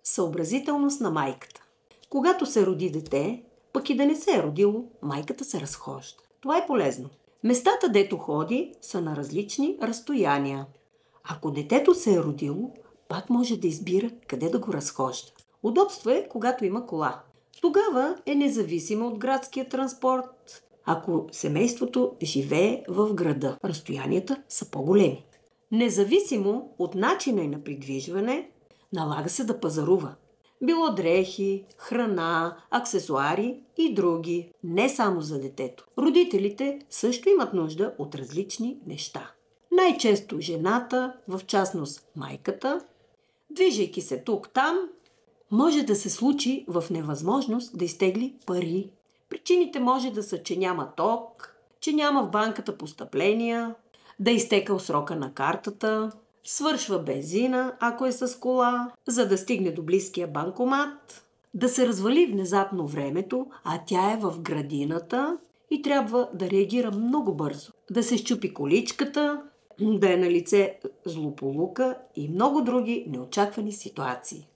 Съобразителност на майката. Когато се роди дете, пък и да не се е родило, майката се разхожда. Това е полезно. Местата, дето ходи, са на различни разстояния. Ако детето се е родило, пак може да избира къде да го разхожда. Удобство е, когато има кола. Тогава е независимо от градския транспорт, ако семейството живее в града. Разстоянията са по-големи. Независимо от начина и на придвижване, налага се да пазарува. Било дрехи, храна, аксесуари и други, не само за детето. Родителите също имат нужда от различни неща. Най-често жената, в частност майката, движейки се тук-там, може да се случи в невъзможност да изтегли пари. Причините може да са, че няма ток, че няма в банката постъпления, да изтекал срока на картата, свършва бензина, ако е с кола, за да стигне до близкия банкомат, да се развали внезапно времето, а тя е в градината и трябва да реагира много бързо. Да се счупи количката, да е на лице злополука и много други неочаквани ситуации.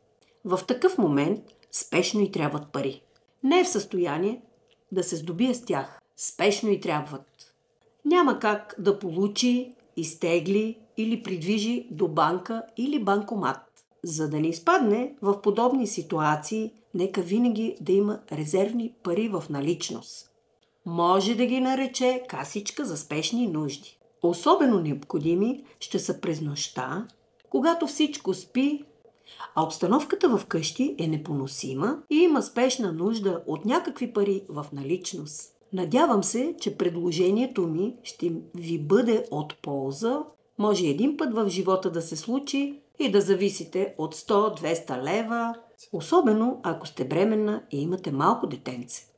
В такъв момент спешно й трябват пари. Не е в състояние да се здобие с тях. Спешно й трябват. Няма как да получи, изтегли или придвижи до банка или банкомат. За да не изпадне в подобни ситуации, нека винаги да има резервни пари в наличност. Може да ги нарече касичка за спешни нужди. Особено необходими ще са през нощта, когато всичко спи, а обстановката в къщи е непоносима и има спешна нужда от някакви пари в наличност. Надявам се, че предложението ми ще ви бъде от полза. Може един път в живота да се случи и да зависите от 100-200 лева, особено ако сте бременна и имате малко детенце.